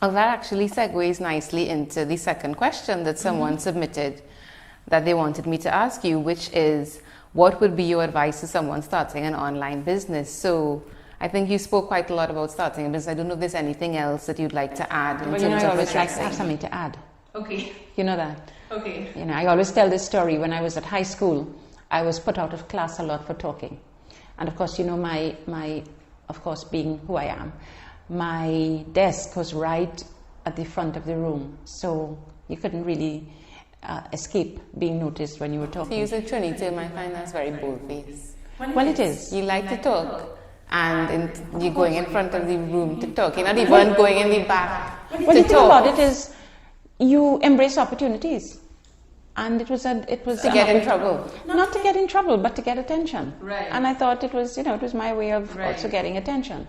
Well, that actually segues nicely into the second question that someone submitted that they wanted me to ask you, which is, what would be your advice to someone starting an online business? So I think you spoke quite a lot about starting a business. I don't know if there's anything else that you'd like to add in terms of I always like to addressing. have something to add. Okay. You know that? Okay. I always tell this story. When I was at high school, I was put out of class a lot for talking. And of course, of course, being who I am, my desk was right at the front of the room. So you couldn't really escape being noticed when you were talking. To use a Trini term, I find that's very bold-faced. Well, it is. You like to talk, and you're going in front of the room to talk. You're not even going in the back Well, to the thing talk. about it is, you embrace opportunities. And it was To get in trouble. Not to get in trouble, but to get attention. Right. And I thought it was my way of also getting attention.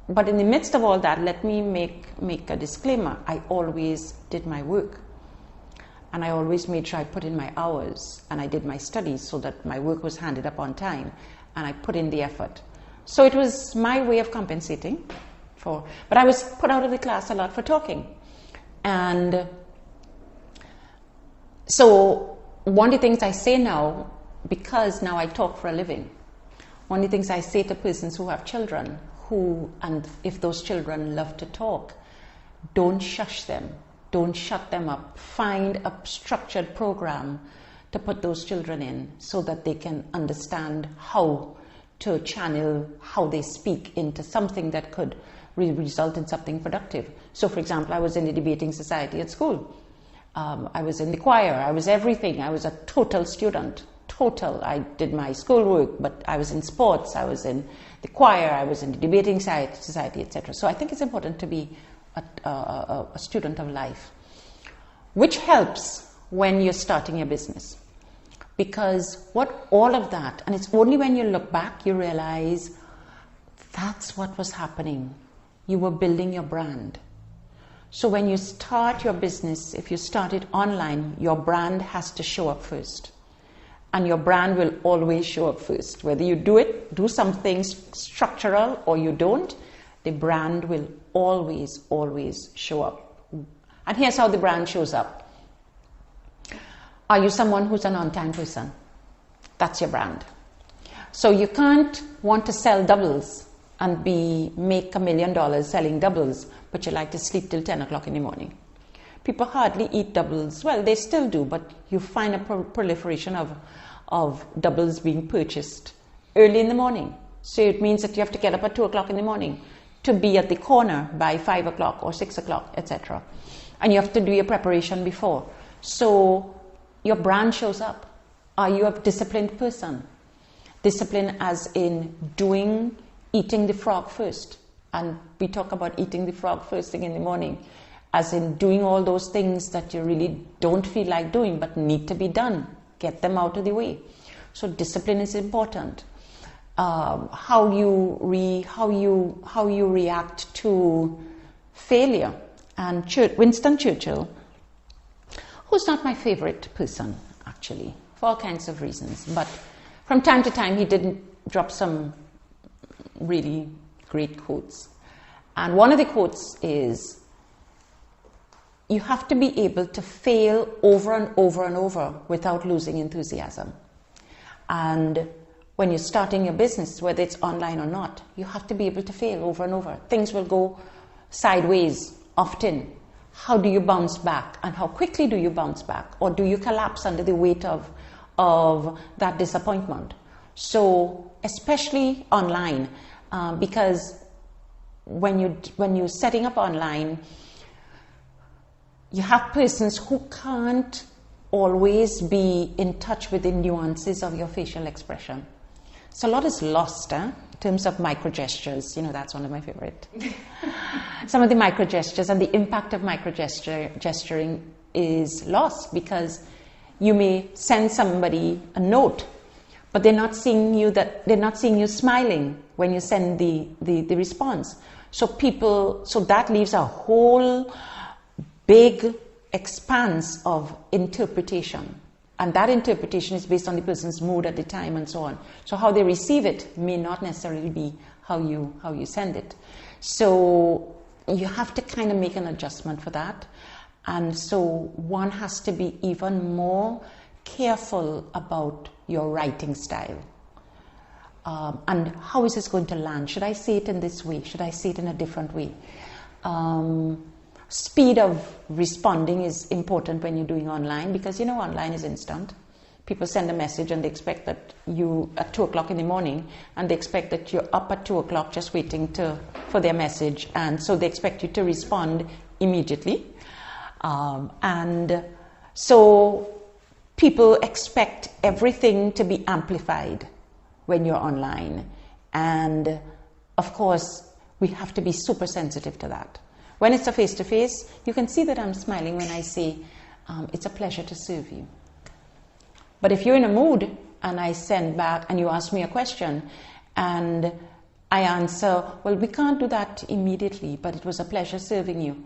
But in the midst of all that, let me make a disclaimer. I always did my work. And I always made sure I put in my hours, and I did my studies so that my work was handed up on time, and I put in the effort. So it was my way of compensating but I was put out of the class a lot for talking. And so one of the things I say now, because now I talk for a living, one of the things I say to persons who have children, and if those children love to talk, don't shush them, don't shut them up. Find a structured program to put those children in so that they can understand how to channel how they speak into something that could result in something productive. So, for example, I was in the debating society at school. I was in the choir. I was everything. I was a total student. I did my schoolwork, but I was in sports. I was in the choir. I was in the debating society, etc. So I think it's important to be a student of life, which helps when you're starting a business. Because all of that, and it's only when you look back, you realize that's what was happening. You were building your brand. So when you start your business, if you start it online, your brand has to show up first. And your brand will always show up first. Whether you do something structural or you don't, the brand will always, always show up. And here's how the brand shows up. Are you someone who's an on-time person? That's your brand. So you can't want to sell doubles and make $1 million selling doubles, but you like to sleep till 10 o'clock in the morning. People hardly eat doubles. Well, they still do, but you find a proliferation of doubles being purchased early in the morning. So it means that you have to get up at 2 o'clock in the morning to be at the corner by 5 o'clock or 6 o'clock, etc. And you have to do your preparation before. So your brand shows up. Are you a disciplined person? Discipline as in eating the frog first. And we talk about eating the frog first thing in the morning, as in doing all those things that you really don't feel like doing but need to be done. Get them out of the way. So discipline is important. How you react to failure. And Winston Churchill, who's not my favorite person actually, for all kinds of reasons, but from time to time he did drop some really great quotes. And one of the quotes is, you have to be able to fail over and over and over without losing enthusiasm. And when you're starting your business, whether it's online or not, you have to be able to fail over and over. Things will go sideways often. How do you bounce back? And how quickly do you bounce back? Or do you collapse under the weight of that disappointment? So, especially online, because when you're setting up online, you have persons who can't always be in touch with the nuances of your facial expression. So a lot is lost in terms of micro-gestures. That's one of my favorite. Some of the micro-gestures and the impact of micro-gesturing is lost because you may send somebody a note, but they're not seeing you smiling when you send the response. So that leaves a whole big expanse of interpretation. And that interpretation is based on the person's mood at the time and so on. So how they receive it may not necessarily be how you send it. So you have to kind of make an adjustment for that. And so one has to be even more careful about your writing style. And how is this going to land? Should I say it in this way? Should I say it in a different way? Speed of responding is important when you're doing online, because you know online is instant. People send a message and they expect that you at 2 o'clock in the morning, and they expect that you're up at 2 o'clock just waiting for their message, and so they expect you to respond immediately. And so people expect everything to be amplified when you're online, and of course we have to be super sensitive to that. When it's a face-to-face, you can see that I'm smiling when I say it's a pleasure to serve you. But if you're in a mood and I send back and you ask me a question and I answer, well, we can't do that immediately, but it was a pleasure serving you.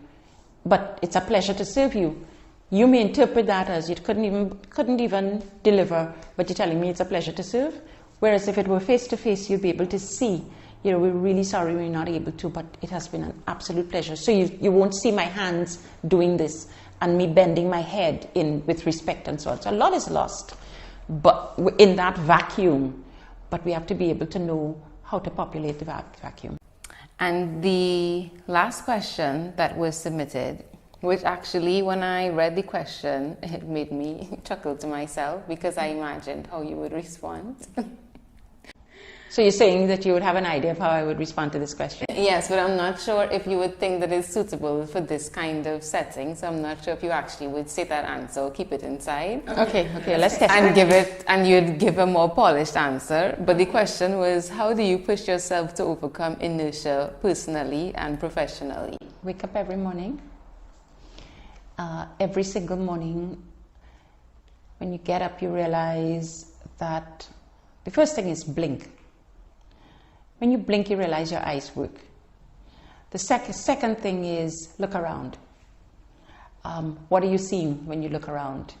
But it's a pleasure to serve you. You may interpret that as you couldn't even deliver, but you're telling me it's a pleasure to serve. Whereas if it were face-to-face, you'd be able to see, you know, we're really sorry we're not able to, but it has been an absolute pleasure. So you won't see my hands doing this and me bending my head in with respect and so on. So a lot is lost, but in that vacuum. But we have to be able to know how to populate the vacuum. And the last question that was submitted, which actually, when I read the question, it made me chuckle to myself because I imagined how you would respond. So you're saying that you would have an idea of how I would respond to this question? Yes, but I'm not sure if you would think that it's suitable for this kind of setting. So I'm not sure if you actually would say that answer or keep it inside. Okay, let's test and it. give it, and you'd give a more polished answer. But the question was, how do you push yourself to overcome inertia personally and professionally? Wake up every morning. Every single morning, when you get up, you realize that the first thing is blink. When you blink, you realize your eyes work. The second thing is look around. What are you seeing when you look around?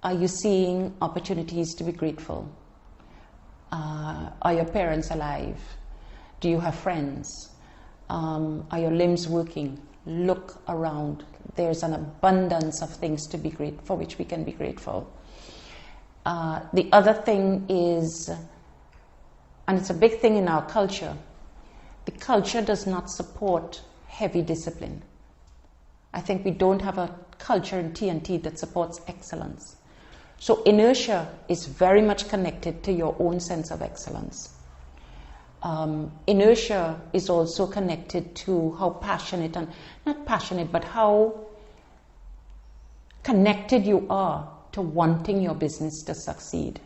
Are you seeing opportunities to be grateful? Are your parents alive? Do you have friends? Are your limbs working? Look around. There's an abundance of things to be for which we can be grateful. The other thing is, and it's a big thing in our culture, the culture does not support heavy discipline. I think we don't have a culture in TNT that supports excellence. So inertia is very much connected to your own sense of excellence. Inertia is also connected to how passionate, and not passionate, but how connected you are to wanting your business to succeed.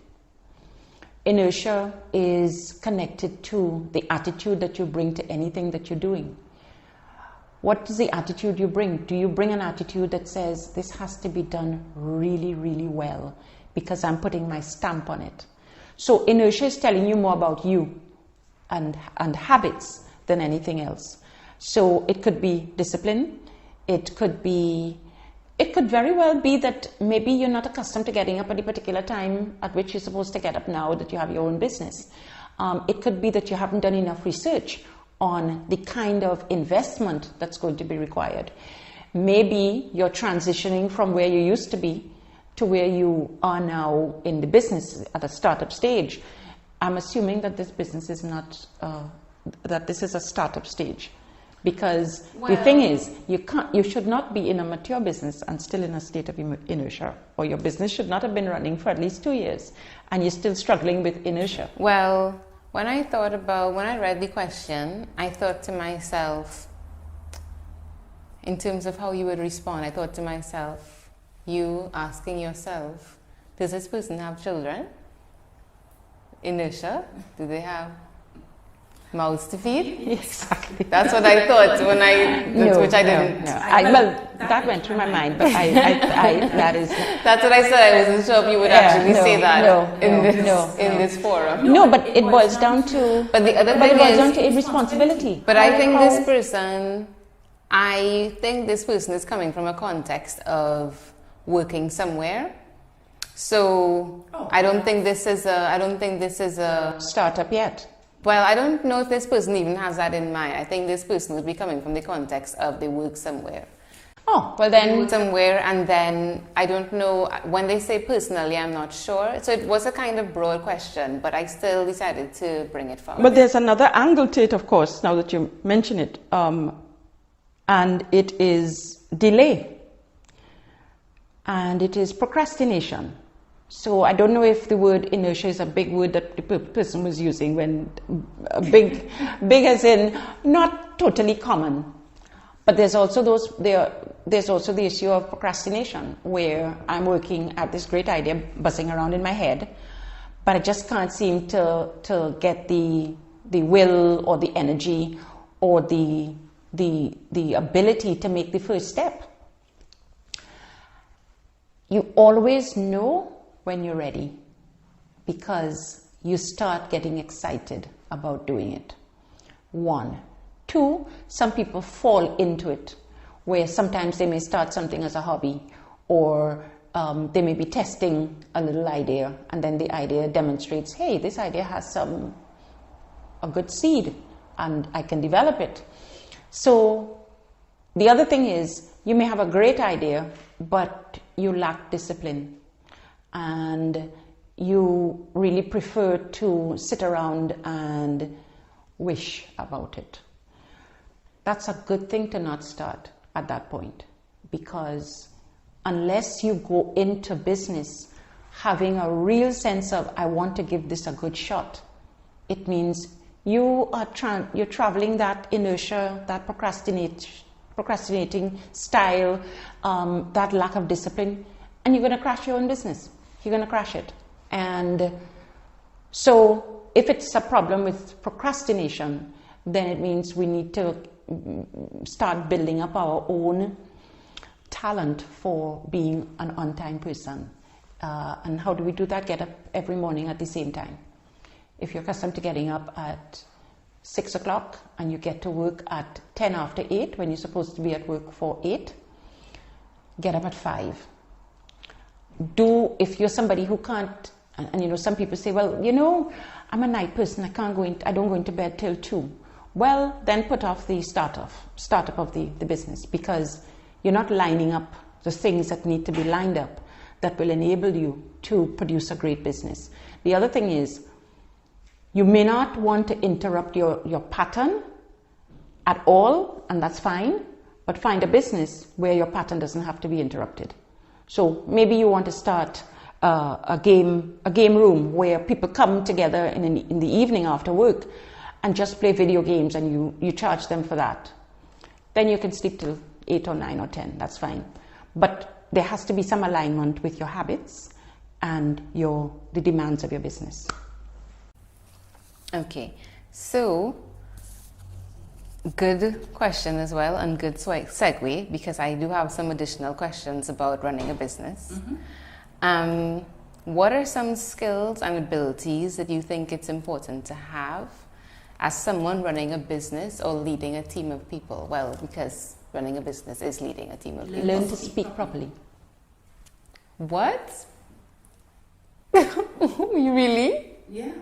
Inertia is connected to the attitude that you bring to anything that you're doing. What is the attitude you bring? Do you bring an attitude that says, this has to be done really, really well because I'm putting my stamp on it? So inertia is telling you more about you and habits than anything else. So it could be discipline. It could very well be that maybe you're not accustomed to getting up at a particular time at which you're supposed to get up now that you have your own business. It could be that you haven't done enough research on the kind of investment that's going to be required. Maybe you're transitioning from where you used to be to where you are now in the business at a startup stage. I'm assuming that this business is not, that this is a startup stage. Because the thing is, you should not be in a mature business and still in a state of inertia, or your business should not have been running for at least 2 years and you're still struggling with inertia. Well, when I read the question, I thought to myself, in terms of how you would respond, I thought to myself, you asking yourself, does this person have children? Inertia? Do they have mouths to feed? Exactly. That's what I thought when which I didn't. No. Well, that went through my mind, but that is. That's what I said. I wasn't sure if you would actually say that in this forum. No, but it boils down to. But the other But thing it boils is down to responsibility. But I think this person is coming from a context of working somewhere. So I don't think this is a startup yet. Well, I don't know if this person even has that in mind. I think this person would be coming from the context of they work somewhere. Oh, well then... Somewhere, and then, I don't know, when they say personally, I'm not sure. So it was a kind of broad question, but I still decided to bring it forward. But there's another angle to it, of course, now that you mention it, and it is delay, and it is procrastination. So I don't know if the word inertia is a big word that the person was using when big as in not totally common. But there's also there's also the issue of procrastination, where I'm working at this great idea buzzing around in my head, but I just can't seem to get the will or the energy or the ability to make the first step. You always know when you're ready, because you start getting excited about doing it. 1. 2, some people fall into it, where sometimes they may start something as a hobby, or they may be testing a little idea, and then the idea demonstrates, hey, this idea has a good seed, and I can develop it. So the other thing is, you may have a great idea, but you lack discipline, and you really prefer to sit around and wish about it. That's a good thing to not start at that point, because unless you go into business having a real sense of, I want to give this a good shot, it means you're traveling that inertia, that procrastinating style, that lack of discipline, and you're going to crash your own business. You're going to crash it. And so if it's a problem with procrastination, then it means we need to start building up our own talent for being an on-time person. And how do we do that? Get up every morning at the same time. If you're accustomed to getting up at 6 o'clock and you get to work at 10 after 8 when you're supposed to be at work for 8, get up at 5. If you're somebody who can't, and some people say, well, I'm a night person, I don't go into bed till 2. Well, then put off the startup of the business, because you're not lining up the things that need to be lined up that will enable you to produce a great business. The other thing is, you may not want to interrupt your pattern at all, and that's fine, but find a business where your pattern doesn't have to be interrupted. So maybe you want to start a game room where people come together in the evening after work and just play video games, and you charge them for that. Then you can sleep till 8 or 9 or 10, that's fine. But there has to be some alignment with your habits and the demands of your business. Okay, so good question as well, and good segue, because I do have some additional questions about running a business. Mm-hmm. What are some skills and abilities that you think it's important to have as someone running a business or leading a team of people? Well, because running a business is leading a team of people. Learn to speak properly. What? You really? Yeah.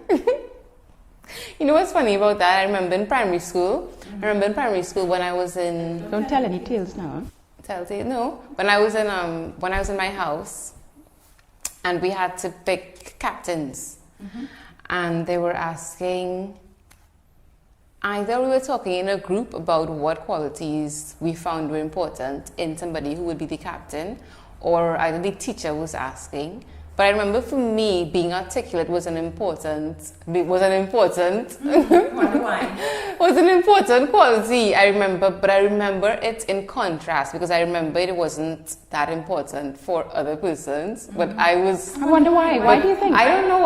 You know what's funny about that? I remember in primary school. When I was in. Don't tell any tales now. No. When I was in my house, and we had to pick captains, and they were asking. Either we were talking in a group about what qualities we found were important in somebody who would be the captain, or either the teacher was asking. But I remember for me, being articulate was an important quality. I remember it in contrast, because I remember it wasn't that important for other persons. But I wonder why. Why do you think? I don't know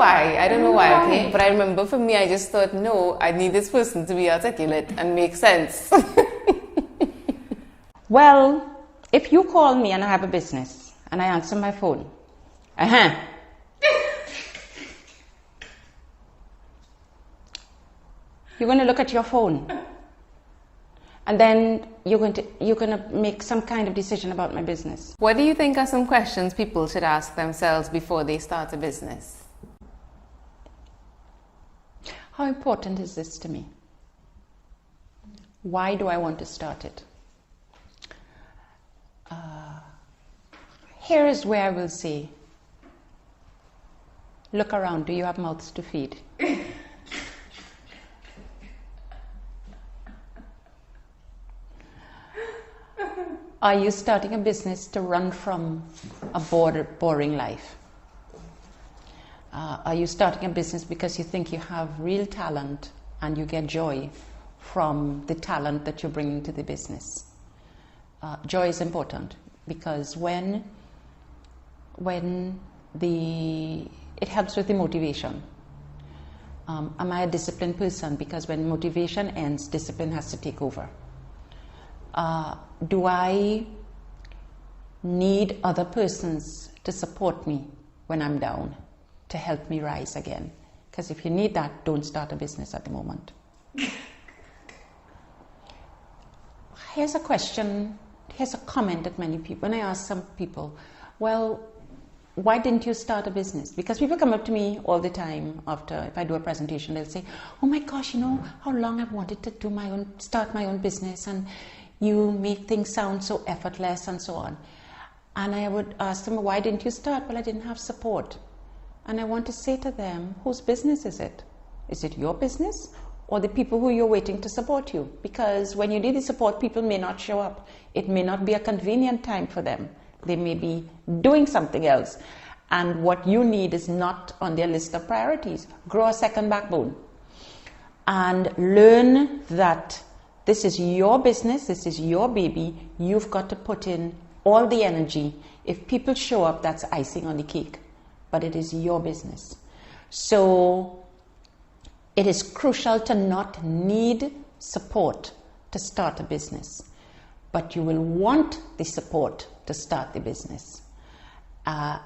why. Okay, but I remember for me, I just thought, no, I need this person to be articulate and make sense. Well, if you call me and I have a business and I answer my phone. You're going to look at your phone, and then you're going to make some kind of decision about my business. What do you think are some questions people should ask themselves before they start a business? How important is this to me? Why do I want to start it? Here is where I will say, look around, do you have mouths to feed? Are you starting a business to run from a boring life? Are you starting a business because you think you have real talent and you get joy from the talent that you're bringing to the business? Joy is important because it helps with the motivation. Am I a disciplined person? Because when motivation ends, discipline has to take over. Do I need other persons to support me when I'm down, to help me rise again? Because if you need that, don't start a business at the moment. Here's a question, here's a comment that many people, when I ask some people, well, why didn't you start a business? Because people come up to me all the time after, if I do a presentation, they'll say, oh my gosh, you know how long I've wanted to start my own business, and you make things sound so effortless and so on. And I would ask them, why didn't you start? Well, I didn't have support. And I want to say to them, whose business is it? Is it your business or the people who you're waiting to support you? Because when you need the support, people may not show up. It may not be a convenient time for them. They may be doing something else. And what you need is not on their list of priorities. Grow a second backbone. And learn that this is your business, this is your baby. You've got to put in all the energy. If people show up, that's icing on the cake. But it is your business. So it is crucial to not need support to start a business. But you will want the support to start the business. I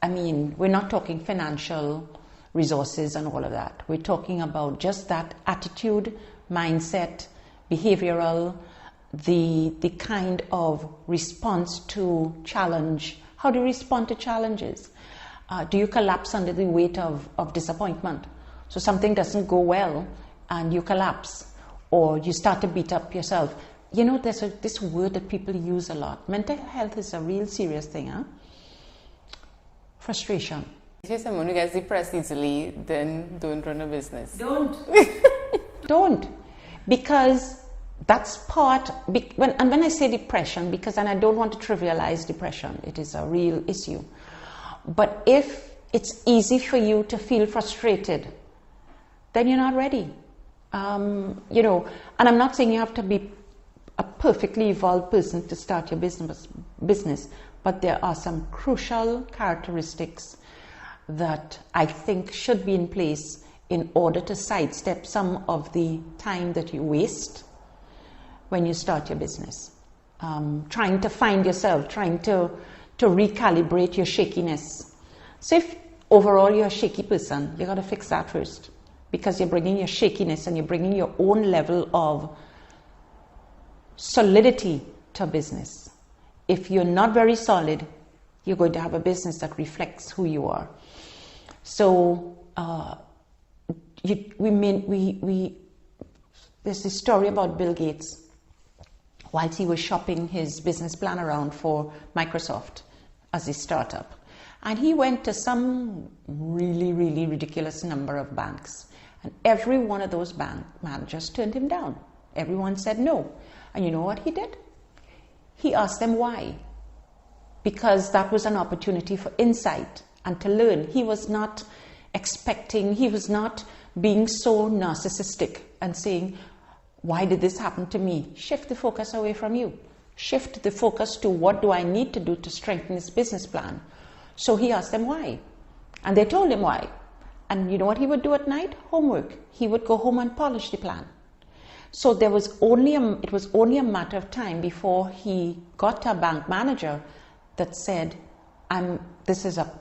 mean, we're not talking financial resources and all of that. We're talking about just that attitude, mindset, behavioral, the kind of response to challenge. How do you respond to challenges? Do you collapse under the weight of disappointment? So something doesn't go well and you collapse, or you start to beat up yourself. You know, there's this word that people use a lot. Mental health is a real serious thing, huh? Frustration. If you're someone who gets depressed easily, then don't run a business. Don't. Don't. Because that's part, and when I say depression, and I don't want to trivialize depression, it is a real issue. But if it's easy for you to feel frustrated, then you're not ready. You know, and I'm not saying you have to be a perfectly evolved person to start your business, but there are some crucial characteristics that I think should be in place in order to sidestep some of the time that you waste when you start your business. Trying to find yourself, trying to recalibrate your shakiness. So if overall you're a shaky person, you got to fix that first, because you're bringing your shakiness and you're bringing your own level of solidity to a business. If you're not very solid, you're going to have a business that reflects who you are. So there's this story about Bill Gates. Whilst he was shopping his business plan around for Microsoft as a startup, and he went to some really, really ridiculous number of banks, and every one of those bank managers turned him down. Everyone said no. And you know what he did? He asked them why. Because that was an opportunity for insight and to learn. He was not being so narcissistic and saying, why did this happen to me? Shift the focus away from you. Shift the focus to what do I need to do to strengthen this business plan. So he asked them why. And they told him why. And you know what he would do at night? Homework. He would go home and polish the plan. So it was only a matter of time before he got to a bank manager that said, this is a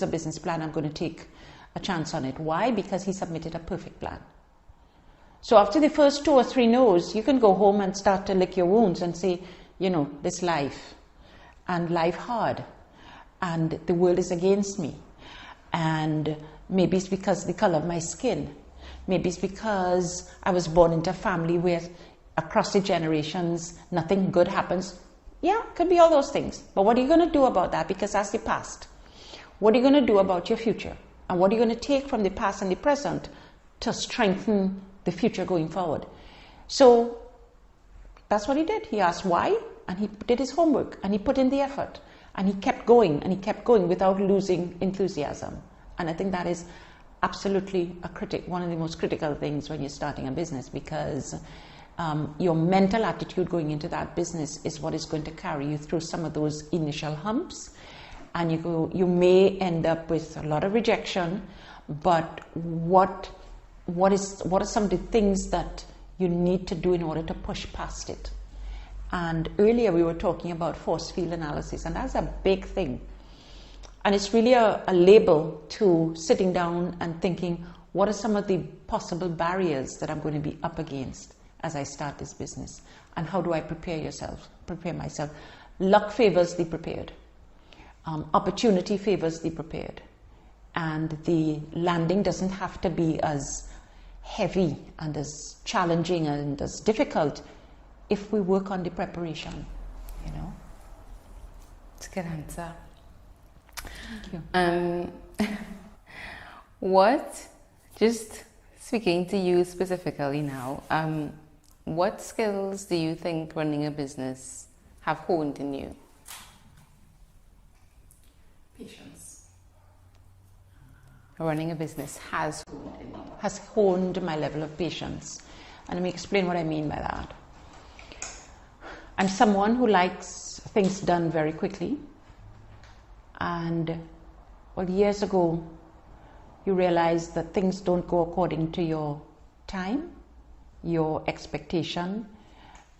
business plan, I'm going to take a chance on it. Why? Because he submitted a perfect plan. So after the first 2 or 3 no's, you can go home and start to lick your wounds and say, you know, this life, and life hard, and the world is against me, and maybe it's because of the color of my skin, Maybe it's because I was born into a family where across the generations, nothing good happens. Yeah, could be all those things. But what are you going to do about that? Because that's the past. What are you going to do about your future? And what are you going to take from the past and the present to strengthen the future going forward? So that's what he did. He asked why, and he did his homework, and he put in the effort, and he kept going, and he kept going without losing enthusiasm. And I think that is absolutely one of the most critical things when you're starting a business, because your mental attitude going into that business is what is going to carry you through some of those initial humps. And you may end up with a lot of rejection, but what are some of the things that you need to do in order to push past it? And earlier we were talking about force field analysis, and that's a big thing. And it's really a label to sitting down and thinking, what are some of the possible barriers that I'm going to be up against as I start this business? And how do I prepare myself? Luck favors the prepared. Opportunity favors the prepared. And the landing doesn't have to be as heavy and as challenging and as difficult if we work on the preparation, you know. It's a good answer. Thank you. Just speaking to you specifically now, what skills do you think running a business have honed in you? Patience. Running a business has honed in you. Has honed my level of patience. And let me explain what I mean by that. I'm someone who likes things done very quickly. And well, years ago, you realize that things don't go according to your time, your expectation,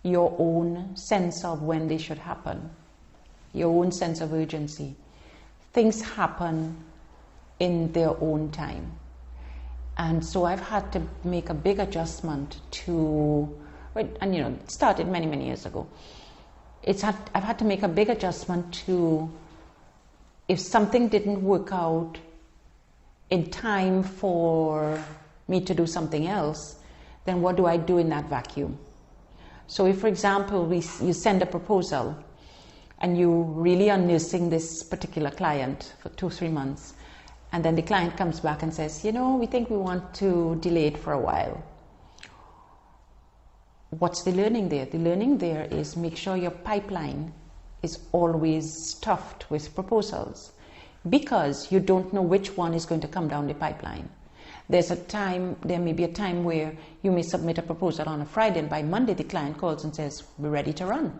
your own sense of when they should happen, your own sense of urgency. Things happen in their own time. And so I've had to make a big adjustment and you know, it started many, many years ago. I've had to make a big adjustment to, if something didn't work out in time for me to do something else, then what do I do in that vacuum? So if, for example, you send a proposal and you really are nursing this particular client for 2-3 months, and then the client comes back and says, you know, we think we want to delay it for a while. What's the learning there? The learning there is make sure your pipeline is always stuffed with proposals, because you don't know which one is going to come down the pipeline. There may be a time where you may submit a proposal on a Friday, and by Monday the client calls and says, we're ready to run.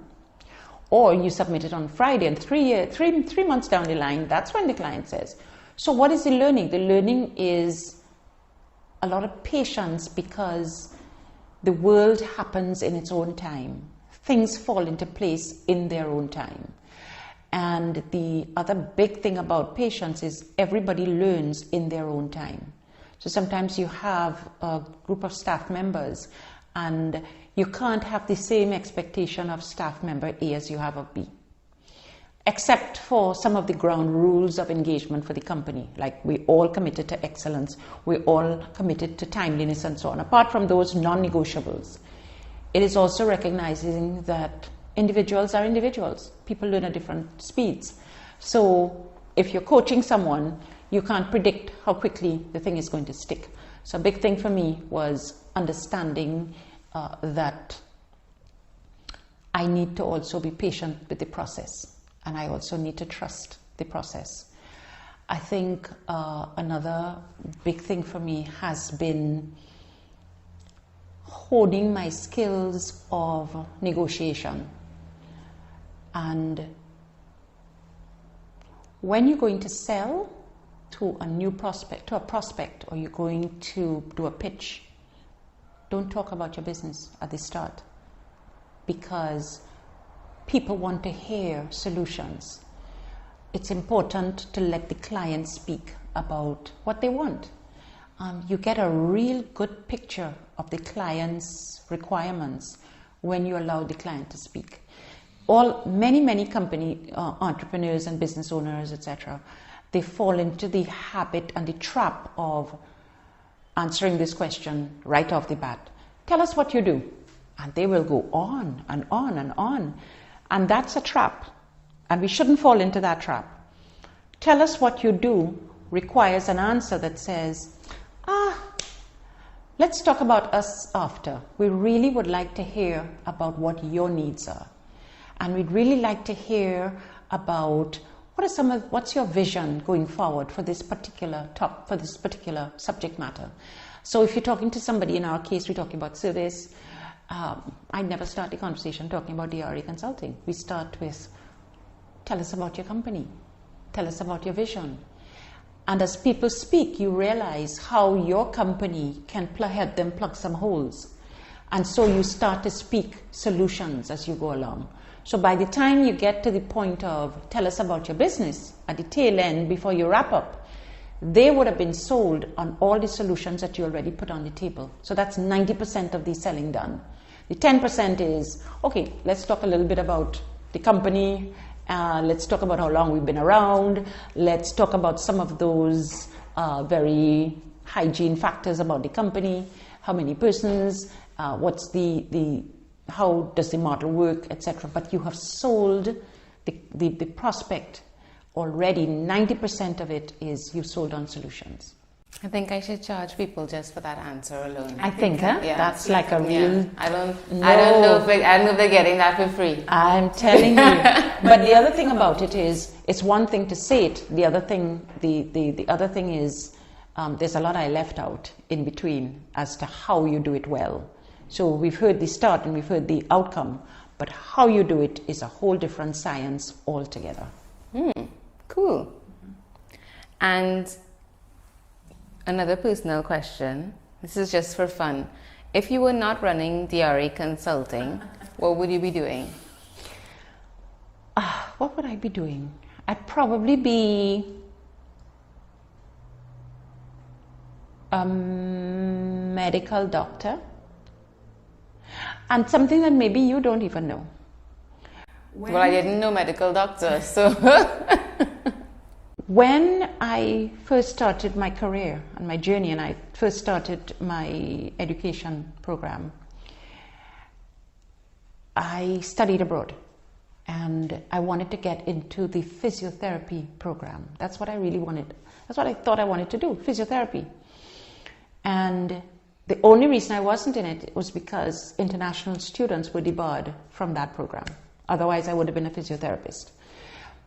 Or you submit it on Friday, and 3 months down the line, that's when the client says. So what is the learning? The learning is a lot of patience, because the world happens in its own time. Things fall into place in their own time. And the other big thing about patience is everybody learns in their own time. So sometimes you have a group of staff members and you can't have the same expectation of staff member A as you have of B. Except for some of the ground rules of engagement for the company, like we're all committed to excellence, we're all committed to timeliness and so on. Apart from those non-negotiables, it is also recognizing that individuals are individuals. People learn at different speeds. So if you're coaching someone, you can't predict how quickly the thing is going to stick. So a big thing for me was understanding that I need to also be patient with the process. And I also need to trust the process. I think another big thing for me has been honing my skills of negotiation. And when you're going to sell to a prospect, or you're going to do a pitch, don't talk about your business at the start, because people want to hear solutions. It's important to let the client speak about what they want. You get a real good picture of the client's requirements when you allow the client to speak. Many company entrepreneurs and business owners, etc., they fall into the habit and the trap of answering this question right off the bat. Tell us what you do. And they will go on and on and on. And that's a trap. And we shouldn't fall into that trap. Tell us what you do requires an answer that says, let's talk about us after. We really would like to hear about what your needs are. And we'd really like to hear about what's your vision going forward for this particular subject matter. So if you're talking to somebody, in our case, we're talking about service, I never start the conversation talking about DRA Consulting. We start with, tell us about your company. Tell us about your vision. And as people speak, you realize how your company can help them plug some holes. And so you start to speak solutions as you go along. So by the time you get to the point of tell us about your business, at the tail end, before you wrap up, they would have been sold on all the solutions that you already put on the table. So that's 90% of the selling done. The 10% is, okay, let's talk a little bit about the company. Let's talk about how long we've been around. Let's talk about some of those very hygiene factors about the company. How many persons? What's how does the model work, etc. But you have sold the prospect already. 90% of it is you sold on solutions. I think I should charge people just for that answer alone. I think, Yeah. That's like a real. Yeah. I don't know if they're getting that for free. I'm telling you. But the other thing about it is, it's one thing to say it. The other thing, the other thing is, there's a lot I left out in between as to how you do it well. So we've heard the start and we've heard the outcome, but how you do it is a whole different science altogether. Cool. And another personal question. This is just for fun. If you were not running DRA Consulting, what would you be doing? What would I be doing? I'd probably be a medical doctor. And something that maybe you don't even know. Well, I didn't know medical doctor, so... When I first started my career and my journey, and I first started my education program, I studied abroad and I wanted to get into the physiotherapy program. That's what I really wanted. That's what I thought I wanted to do, physiotherapy. And the only reason I wasn't in it was because international students were debarred from that program. Otherwise, I would have been a physiotherapist.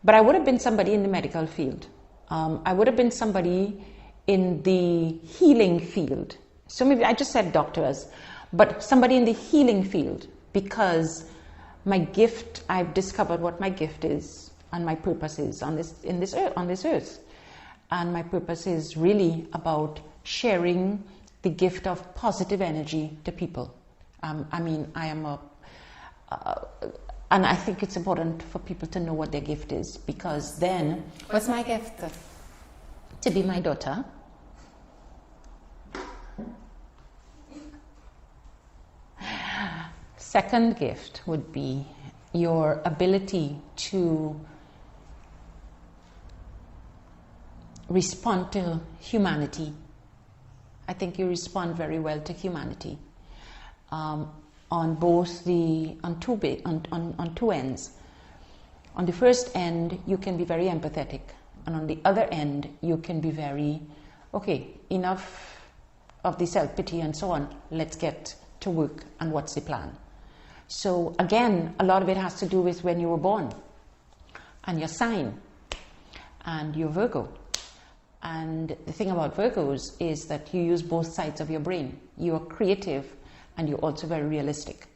But I would have been somebody in the medical field. I would have been somebody in the healing field. So maybe I just said doctors, but somebody in the healing field, because my gift, I've discovered what my gift is and my purpose is on this earth. And my purpose is really about sharing the gift of positive energy to people. And I think it's important for people to know what their gift is, because then... What's my gift? To be my daughter. Second gift would be your ability to respond to humanity. I think you respond very well to humanity. On two ends. On the first end, you can be very empathetic, and on the other end, you can be very, okay, enough of the self-pity and so on, let's get to work and what's the plan. So again, a lot of it has to do with when you were born, and your sign, and your Virgo. And the thing about Virgos is that you use both sides of your brain. You are creative, and you're also very realistic.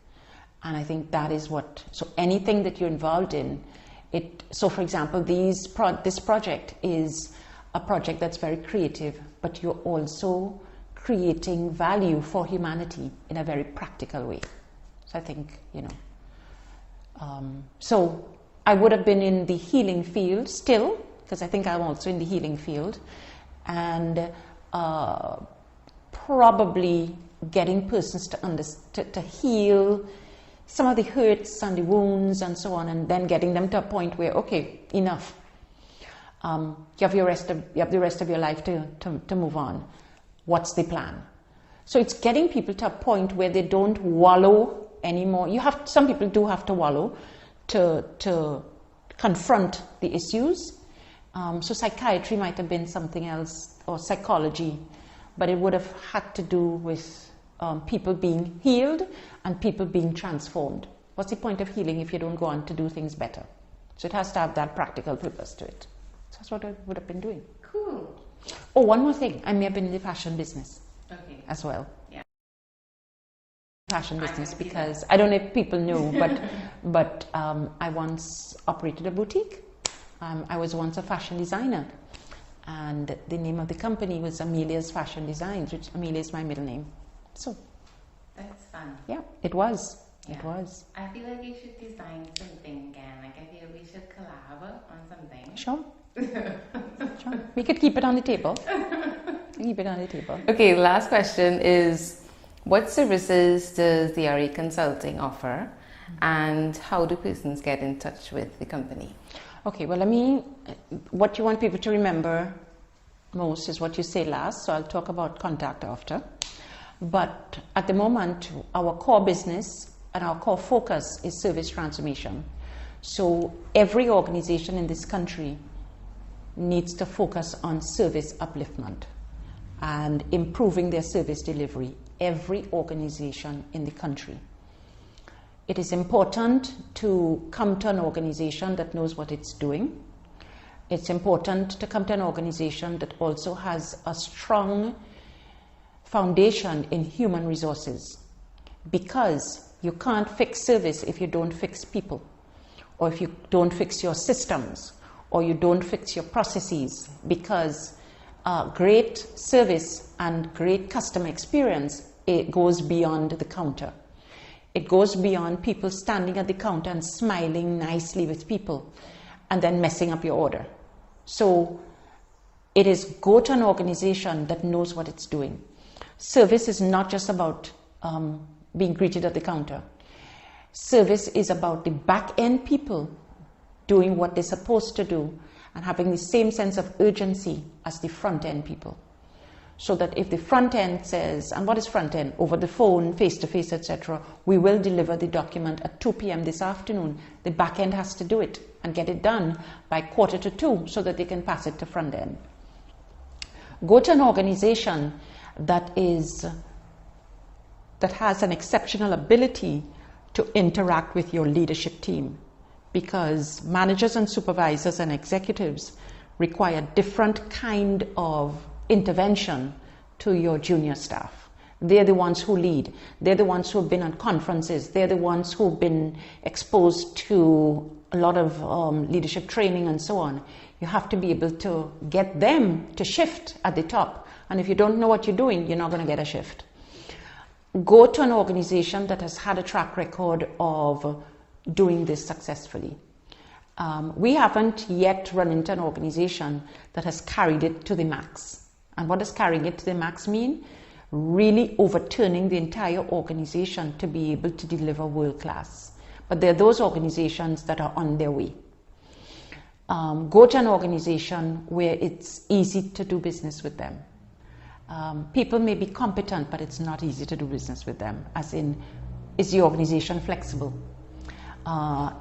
And I think that is so anything that you're involved in, so for example, this project is a project that's very creative, but you're also creating value for humanity in a very practical way. So I think, so I would have been in the healing field still, because I think I'm also in the healing field, and probably getting persons to heal some of the hurts and the wounds and so on, and then getting them to a point where, okay, enough. You have the rest of your life to move on. What's the plan? So it's getting people to a point where they don't wallow anymore. Some people do have to wallow to confront the issues. So psychiatry might have been something else, or psychology, but it would have had to do with people being healed and people being transformed. What's the point of healing if you don't go on to do things better? So it has to have that practical purpose to it. So that's what I would have been doing. Cool. Oh, one more thing. I may have been in the fashion business as well. Yeah. Fashion business, because I don't know if people know, but I once operated a boutique. I was once a fashion designer, and the name of the company was Amelia's Fashion Designs, which Amelia is my middle name. So that's fun. Yeah, it was. Yeah. It was. I feel like you should design something again. Like I feel we should collab on something. Sure. Sure. We could keep it on the table. Keep it on the table. Okay, the last question is, what services does DRA Consulting offer, and how do persons get in touch with the company? Okay, well, what you want people to remember most is what you say last, so I'll talk about contact after. But at the moment, our core business and our core focus is service transformation. So every organization in this country needs to focus on service upliftment and improving their service delivery. Every organization in the country. It is important to come to an organization that knows what it's doing. It's important to come to an organization that also has a strong foundation in human resources, because you can't fix service if you don't fix people, or if you don't fix your systems, or you don't fix your processes, because great service and great customer experience, it goes beyond the counter. It goes beyond people standing at the counter and smiling nicely with people and then messing up your order. So it is go to an organization that knows what it's doing. Service is not just about being greeted at the counter. Service is about the back-end people doing what they're supposed to do and having the same sense of urgency as the front-end people. So that if the front end says, and what is front end? Over the phone, face-to-face, etc., we will deliver the document at 2 p.m. this afternoon. The back end has to do it and get it done by 1:45 so that they can pass it to front end. Go to an organization that has an exceptional ability to interact with your leadership team, because managers and supervisors and executives require different kind of intervention to your junior staff. They're the ones who lead. They're the ones who have been on conferences. They're the ones who've been exposed to a lot of leadership training and so on. You have to be able to get them to shift at the top. And if you don't know what you're doing, you're not going to get a shift. Go to an organization that has had a track record of doing this successfully. We haven't yet run into an organization that has carried it to the max. And what does carrying it to the max mean? Really overturning the entire organization to be able to deliver world class. But there are those organizations that are on their way. Go to an organization where it's easy to do business with them. People may be competent, but it's not easy to do business with them. As in, is the organization flexible?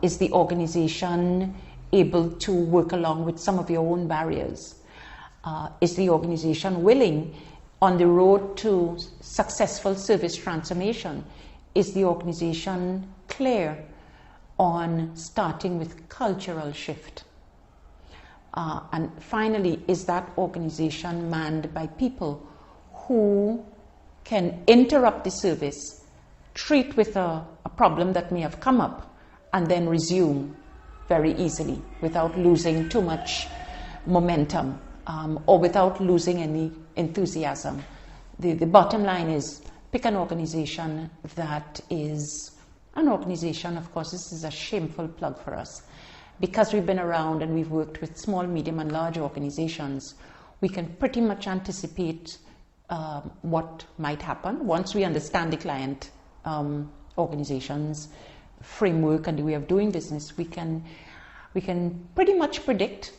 Is the organization able to work along with some of your own barriers? Is the organization willing, on the road to successful service transformation, is the organization clear on starting with cultural shift? And finally, is that organization manned by people who can interrupt the service, treat with a problem that may have come up, and then resume very easily without losing too much momentum or without losing any enthusiasm? The bottom line is, pick an organization that is an organization, of course, this is a shameful plug for us. Because we've been around and we've worked with small, medium, and large organizations, we can pretty much anticipate what might happen once we understand the client organization's framework and the way of doing business. We can pretty much predict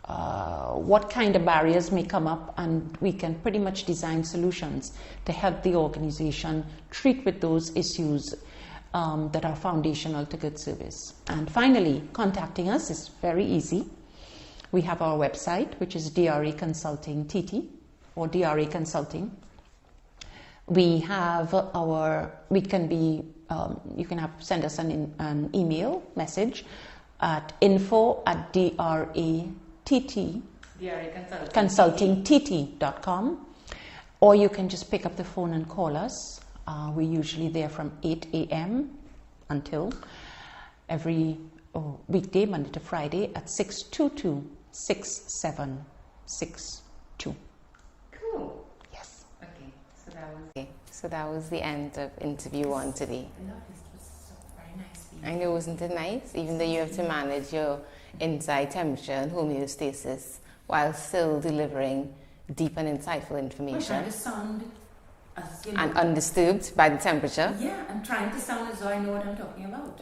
what kind of barriers may come up, and we can pretty much design solutions to help the organization treat with those issues that are foundational to good service. And finally, contacting us is very easy. We have our website, which is DRA Consulting TT, or DRA Consulting. We have you can send us an email message at info@DRAconsultingtt.com, or you can just pick up the phone and call us. We're usually there from 8 a.m. until every weekday, Monday to Friday, at 622-6762. Cool. Yes. Okay, so that was the end of interview one today. I love this. It was so very nice. I know, wasn't it nice? Even though you have to manage your inside temperature and homeostasis while still delivering deep and insightful information. I'm trying to sound as, you know, and undisturbed by the temperature. Yeah, I'm trying to sound as though I know what I'm talking about.